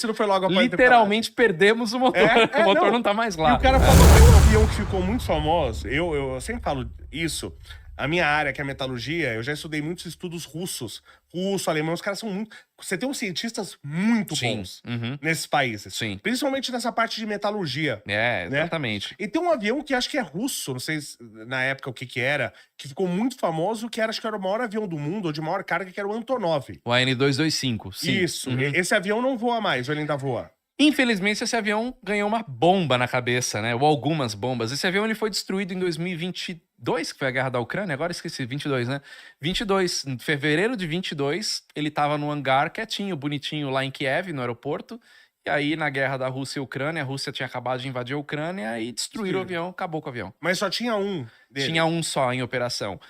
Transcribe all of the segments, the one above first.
Se não foi logo após Literalmente perdemos o motor. O motor não tá mais lá. E o cara falou que um avião que ficou muito famoso, eu sempre falo isso, a minha área, que é a metalurgia, eu já estudei muitos estudos russos, russo, alemão, os caras são muito... Você tem uns cientistas muito bons nesses países. Sim. Principalmente nessa parte de metalurgia. Exatamente. E tem um avião que acho que é russo, não sei na época o que era, que ficou muito famoso, que era, acho que era o maior avião do mundo, ou de maior carga, que era o Antonov. O AN-225, sim. Isso. Esse avião não voa mais, ou ele ainda voa? Infelizmente, esse avião ganhou uma bomba na cabeça, né? Ou algumas bombas. Esse avião ele foi destruído em 2022, que foi a guerra da Ucrânia. Agora esqueci, 22, né? 22. Em fevereiro de 22, ele tava no hangar quietinho, bonitinho, lá em Kiev, no aeroporto. E aí, na guerra da Rússia e Ucrânia, a Rússia tinha acabado de invadir a Ucrânia e destruíram o avião, acabou com o avião. Mas só tinha um dele? Tinha um só em operação.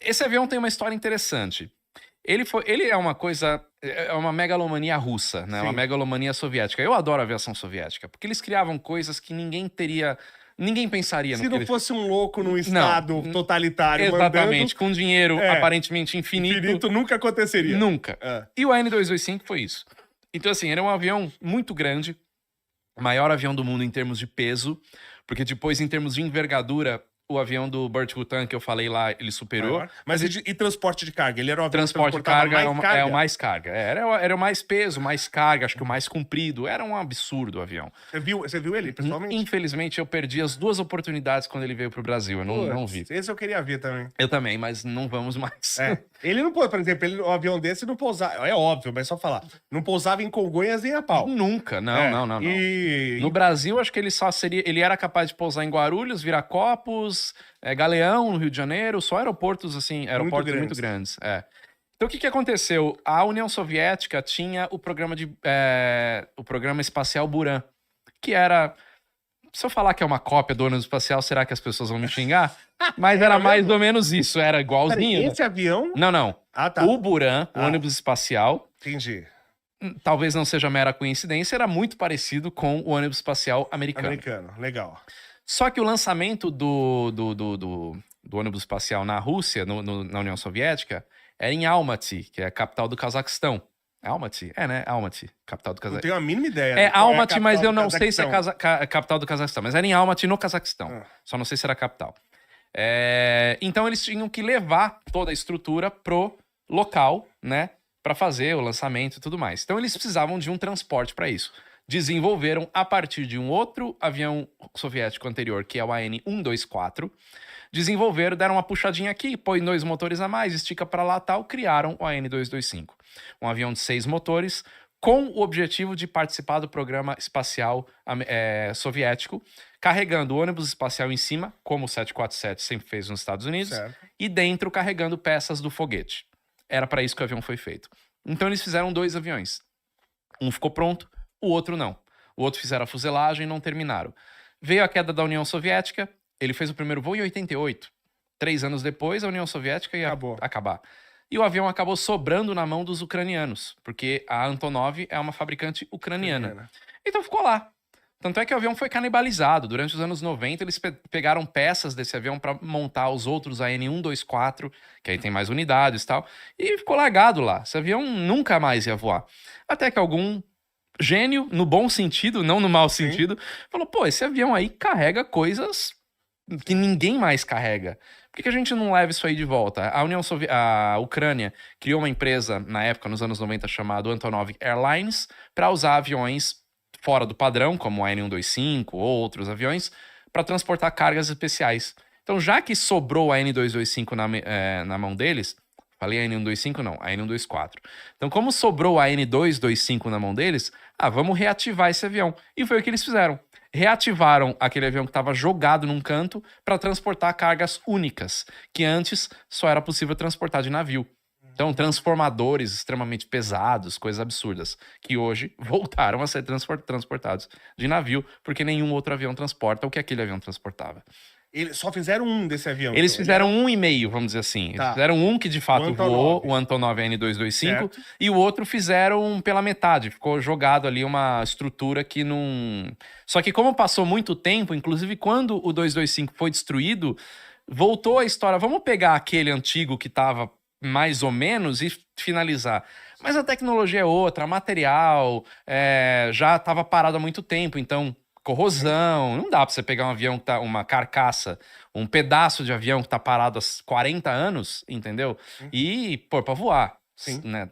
Esse avião tem uma história interessante. Ele é uma coisa, é uma megalomania russa, né? Uma megalomania soviética. Eu adoro a aviação soviética, porque eles criavam coisas que ninguém pensaria no Se não fosse um louco num estado totalitário exatamente, com dinheiro aparentemente infinito. Infinito nunca aconteceria. Nunca. E o AN-225 foi isso. Então, assim, era um avião muito grande, o maior avião do mundo em termos de peso, porque depois, em termos de envergadura, o avião do Burt Rutan, que eu falei lá, ele superou. Mas e transporte de carga? Ele era o avião transporte de carga é o mais carga. Era o mais peso, mais carga, acho que o mais comprido. Era um absurdo o avião. Você viu ele, pessoalmente? Infelizmente, eu perdi as 2 oportunidades quando ele veio pro Brasil. Eu não vi. Esse eu queria ver também. Eu também, mas não vamos mais. Ele não pôs, por exemplo, um avião desse não pousava. É óbvio, mas só falar. Não pousava em Congonhas nem a pau. Nunca, não. No Brasil, acho que ele só seria... Ele era capaz de pousar em Guarulhos, Viracopos, Galeão, no Rio de Janeiro, só aeroportos, assim, muito grandes. Então, o que aconteceu? A União Soviética tinha o programa espacial Buran, que era... Se eu falar que é uma cópia do ônibus espacial, será que as pessoas vão me xingar? Mas era mais ou menos isso, era igualzinho. Peraí, esse avião? Não. Ah, tá. O Buran, o ônibus espacial... Entendi. Talvez não seja mera coincidência, era muito parecido com o ônibus espacial americano. Legal. Só que o lançamento do ônibus espacial na Rússia, na União Soviética, era em Almaty, que é a capital do Cazaquistão. Almaty? Né? Almaty, capital do Cazaquistão. Não tenho a mínima ideia. É Almaty, mas eu não sei se é a capital do Cazaquistão. Mas era em Almaty, no Cazaquistão. Só não sei se era a capital. Então eles tinham que levar toda a estrutura pro local, né? Para fazer o lançamento e tudo mais. Então eles precisavam de um transporte para isso. Desenvolveram a partir de um outro avião soviético anterior, que é o AN-124. Deram uma puxadinha aqui, põe 2 motores a mais, estica para lá tal, criaram o AN-225. Um avião de 6 motores, com o objetivo de participar do programa espacial soviético, carregando o ônibus espacial em cima, como o 747 sempre fez nos Estados Unidos, e dentro carregando peças do foguete. Era para isso que o avião foi feito. Então eles fizeram 2 aviões. Um ficou pronto, o outro não. O outro fizeram a fuselagem e não terminaram. Veio a queda da União Soviética, ele fez o primeiro voo em 88. 3 anos depois, a União Soviética ia acabar. E o avião acabou sobrando na mão dos ucranianos, porque a Antonov é uma fabricante ucraniana. Então ficou lá. Tanto é que o avião foi canibalizado. Durante os anos 90, eles pegaram peças desse avião para montar os outros AN-124, que aí tem mais unidades e tal, e ficou largado lá. Esse avião nunca mais ia voar. Até que algum gênio, no bom sentido, não no mau sentido, falou, pô, esse avião aí carrega coisas que ninguém mais carrega. Por que a gente não leva isso aí de volta? A Ucrânia criou uma empresa, na época, nos anos 90, chamada Antonov Airlines, para usar aviões fora do padrão, como o AN-125 ou outros aviões, para transportar cargas especiais. Então, já que sobrou o AN-225 na mão deles, falei AN-125 não, AN-124. Então, como sobrou o AN-225 na mão deles, vamos reativar esse avião. E foi o que eles fizeram. Reativaram aquele avião que estava jogado num canto para transportar cargas únicas, que antes só era possível transportar de navio. Então, transformadores extremamente pesados, coisas absurdas, que hoje voltaram a ser transportados de navio, porque nenhum outro avião transporta o que aquele avião transportava. Eles só fizeram um desse avião? Eles fizeram 1,5, vamos dizer assim. Eles fizeram um que de fato voou, o Antonov AN-225, e o outro fizeram pela metade. Ficou jogado ali uma estrutura que não... Só que como passou muito tempo, inclusive quando o 225 foi destruído, voltou a história. Vamos pegar aquele antigo que estava mais ou menos e finalizar. Mas a tecnologia é outra, material, já estava parado há muito tempo, então corrosão, não dá para você pegar um avião que tá, uma carcaça, um pedaço de avião que tá parado há 40 anos, entendeu? E pôr para voar. Sim. Né?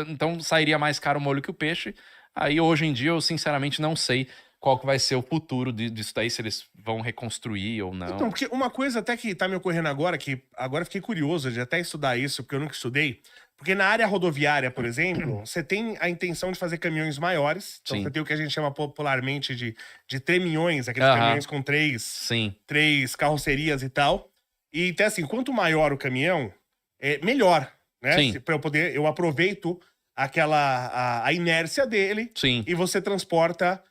Então sairia mais caro o molho que o peixe. Aí hoje em dia eu sinceramente não sei qual que vai ser o futuro disso daí, se eles vão reconstruir ou não. Então, porque uma coisa até que tá me ocorrendo agora, que agora fiquei curioso de até estudar isso, porque eu nunca estudei, porque na área rodoviária, por exemplo, você tem a intenção de fazer caminhões maiores, então Sim. você tem o que a gente chama popularmente de treminhões, aqueles caminhões com três carrocerias e tal. E então, assim, quanto maior o caminhão, melhor, né? Pra eu aproveito a inércia dele. Sim. E você transporta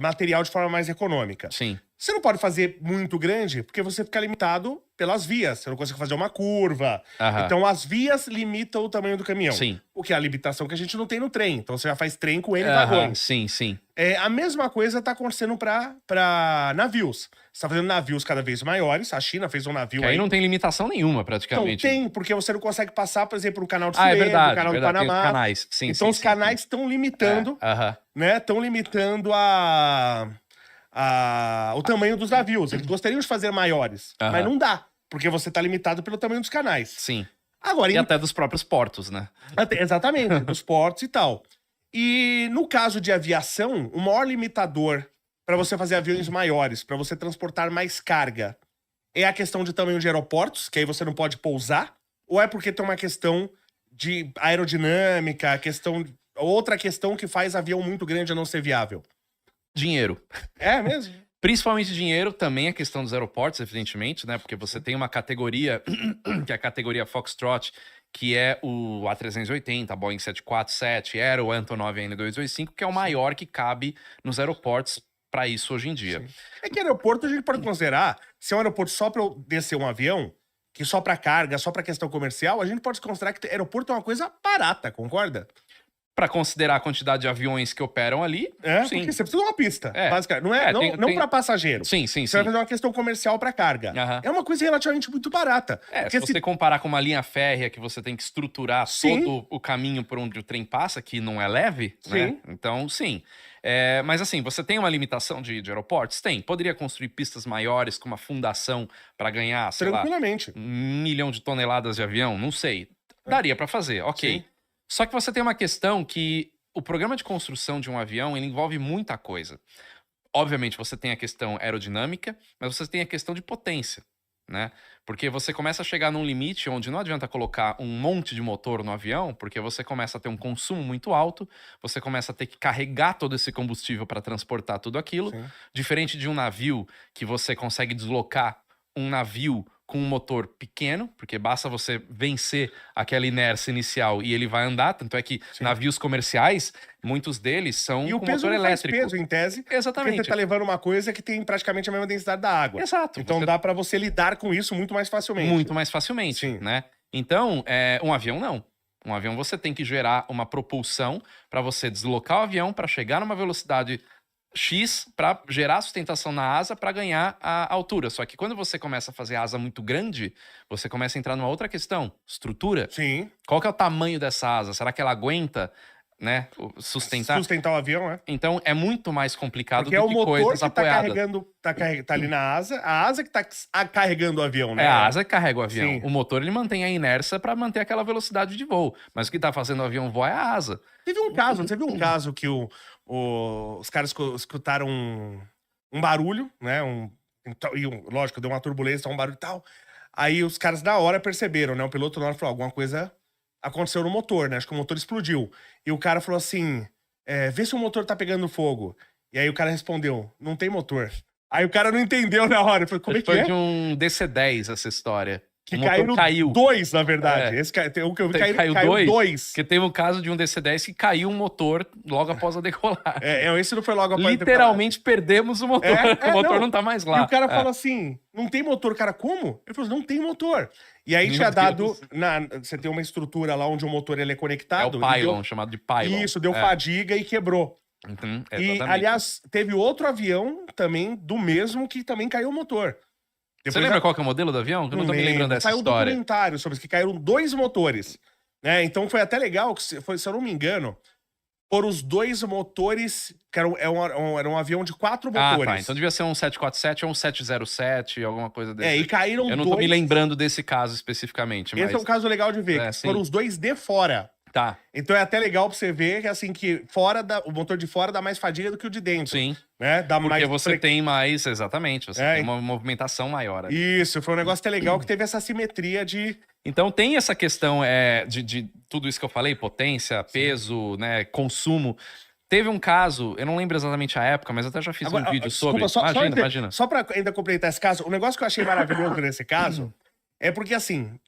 material de forma mais econômica. Sim. Você não pode fazer muito grande, porque você fica limitado pelas vias. Você não consegue fazer uma curva. Então, as vias limitam o tamanho do caminhão. Sim. O que é a limitação que a gente não tem no trem. Então, você já faz trem com N vagões. Sim, sim. A mesma coisa tá acontecendo pra navios. Você tá fazendo navios cada vez maiores. A China fez um navio aí não tem limitação nenhuma, praticamente. Então, tem, porque você não consegue passar, por exemplo, o canal de Suez, o canal do Panamá. Canais. Sim, então, os canais estão limitando, né? Estão limitando o tamanho dos navios. Eles gostariam de fazer maiores, mas não dá, porque você tá limitado pelo tamanho dos canais. Sim. Agora, e até dos próprios portos, né? Exatamente, dos portos e tal. E no caso de aviação, o maior limitador para você fazer aviões maiores, para você transportar mais carga, é a questão de tamanho de aeroportos, que aí você não pode pousar, ou é porque tem uma questão de aerodinâmica, outra questão que faz avião muito grande a não ser viável? Dinheiro. É mesmo? Principalmente dinheiro, também a questão dos aeroportos, evidentemente, né? Porque você tem uma categoria, que é a categoria Foxtrot, que é o A380, a Boeing 747, era o Antonov N225, que é o maior que cabe nos aeroportos para isso hoje em dia. Sim. É que aeroporto a gente pode considerar, se é um aeroporto só para eu descer um avião, que só para carga, só para questão comercial, a gente pode considerar que aeroporto é uma coisa barata, concorda? Para considerar a quantidade de aviões que operam ali, sim. Porque você precisa de uma pista, basicamente. Não para passageiro. Sim. Você vai fazer uma questão comercial para carga. É uma coisa relativamente muito barata. Se você comparar com uma linha férrea que você tem que estruturar todo o caminho por onde o trem passa, que não é leve, né? Então, sim. Mas assim, você tem uma limitação de aeroportos? Tem. Poderia construir pistas maiores com uma fundação para ganhar, sei lá, 1 milhão de toneladas de avião? Não sei. Daria para fazer, ok. Sim. Só que você tem uma questão que o programa de construção de um avião, ele envolve muita coisa. Obviamente, você tem a questão aerodinâmica, mas você tem a questão de potência, né? Porque você começa a chegar num limite onde não adianta colocar um monte de motor no avião, porque você começa a ter um consumo muito alto, você começa a ter que carregar todo esse combustível para transportar tudo aquilo. Sim. Diferente de um navio que você consegue deslocar um navio com um motor pequeno, porque basta você vencer aquela inércia inicial e ele vai andar, tanto é que navios comerciais, muitos deles são com motor elétrico. E o peso, em tese, exatamente. Porque você tá levando uma coisa que tem praticamente a mesma densidade da água. Exato. Então dá para você lidar com isso muito mais facilmente. Muito mais facilmente, né? Então, um avião não. Um avião você tem que gerar uma propulsão para você deslocar o avião para chegar numa velocidade X para gerar sustentação na asa para ganhar a altura. Só que quando você começa a fazer asa muito grande, você começa a entrar numa outra questão. Estrutura. Sim. Qual que é o tamanho dessa asa? Será que ela aguenta, né, sustentar o avião, né? Então é muito mais complicado porque do que coisas apoiadas. Tá ali na asa, a asa que tá carregando o avião, né? É a asa que carrega o avião. Sim. O motor ele mantém a inércia para manter aquela velocidade de voo. Mas o que tá fazendo o avião voar é a asa. Você viu um caso que os caras escutaram um barulho, né? Lógico, deu uma turbulência, um barulho e tal. Aí os caras na hora perceberam, né? O piloto na hora falou, alguma coisa aconteceu no motor, né? Acho que o motor explodiu. E o cara falou assim, vê se o motor tá pegando fogo. E aí o cara respondeu, não tem motor. Aí o cara não entendeu na hora. Ele falou, como é que foi é? de um DC-10 essa história. Que caiu dois, na verdade. O que eu vi caiu dois. Porque teve um caso de um DC-10 que caiu um motor logo após a decolar. Esse não foi logo após a decolar. Literalmente perdemos o motor. O motor não tá mais lá. E o cara fala assim, não tem motor. Cara, como? Ele falou, não tem motor. E aí tinha dado... Você tem uma estrutura lá onde o motor ele é conectado. É o pylon, chamado de pylon. Isso, deu fadiga e quebrou. E, aliás, teve outro avião também, do mesmo, que também caiu o motor. Você lembra qual que é o modelo do avião? Eu não tô me lembrando dessa história. Saiu um documentário sobre isso, que caíram 2 motores. Então foi até legal, que se eu não me engano, foram os 2 motores, que era um avião de 4 motores. Tá. Então devia ser um 747 ou um 707, alguma coisa desse. E caíram 2... Eu não tô me lembrando desse caso especificamente, mas... Esse é um caso legal de ver, foram os 2 de fora. Tá. Então é até legal pra você ver que, assim, que o motor de fora dá mais fadiga do que o de dentro. Sim. Né? Dá porque mais... você tem mais, exatamente, você tem uma movimentação maior. Isso, foi um negócio até legal que teve essa simetria de... Então tem essa questão de tudo isso que eu falei, potência, peso, né, consumo. Teve um caso, eu não lembro exatamente a época, mas eu até já fiz um vídeo sobre... Imagina. Só pra ainda completar esse caso, o negócio que eu achei maravilhoso nesse caso é porque, assim,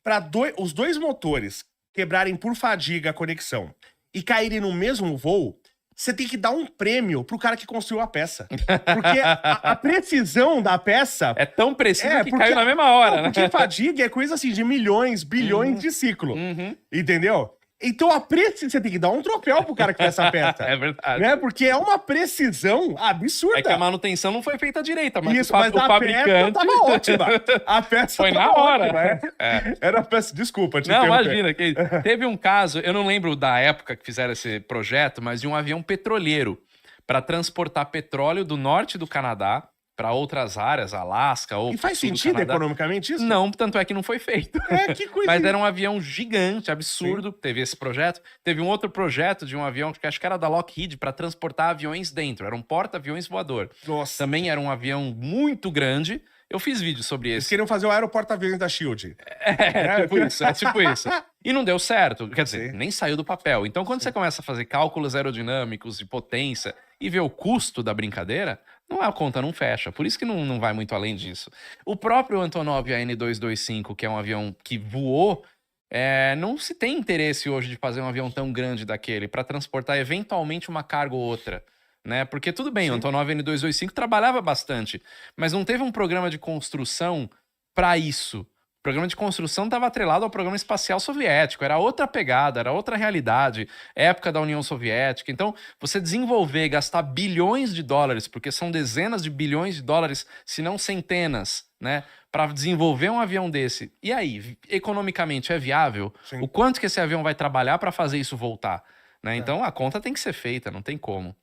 os 2 motores quebrarem por fadiga a conexão e caírem no mesmo voo, você tem que dar um prêmio pro cara que construiu a peça. Porque a precisão da peça... É tão precisa que caiu na mesma hora, né? Porque fadiga é coisa assim de milhões, bilhões de ciclo. Entendeu? Então você tem que dar um troféu pro cara que fez essa peça. É verdade. Né? Porque é uma precisão absurda. É que a manutenção não foi feita direita, mas isso, mas a fabricante... peça tava ótima. A peça foi na hora. Ótima, Era a peça... Desculpa, não, imagina. Teve um caso, eu não lembro da época que fizeram esse projeto, mas de um avião petroleiro para transportar petróleo do norte do Canadá para outras áreas, Alasca ou... E faz sentido economicamente isso? Não, tanto é que não foi feito. Que coisa... Mas era um avião gigante, absurdo. Sim. Teve esse projeto. Teve um outro projeto de um avião, que acho que era da Lockheed, para transportar aviões dentro. Era um porta-aviões voador. Nossa. Também era um avião muito grande. Eu fiz vídeo sobre esse. Eles queriam fazer o aeroporta-aviões da SHIELD. Tipo isso. E não deu certo. Quer dizer, nem saiu do papel. Então, quando você começa a fazer cálculos aerodinâmicos de potência e ver o custo da brincadeira, a conta não fecha. Por isso que não vai muito além disso. O próprio Antonov AN-225, que é um avião que voou, não se tem interesse hoje de fazer um avião tão grande daquele para transportar eventualmente uma carga ou outra. Né? Porque tudo bem, o Antonov N225 trabalhava bastante, mas não teve um programa de construção para isso. O programa de construção estava atrelado ao programa espacial soviético, era outra pegada, era outra realidade, época da União Soviética. Então, você desenvolver, gastar bilhões de dólares, porque são dezenas de bilhões de dólares, se não centenas, né, para desenvolver um avião desse. E aí, economicamente é viável? Sim. O quanto que esse avião vai trabalhar para fazer isso voltar? Né? Então, a conta tem que ser feita, não tem como.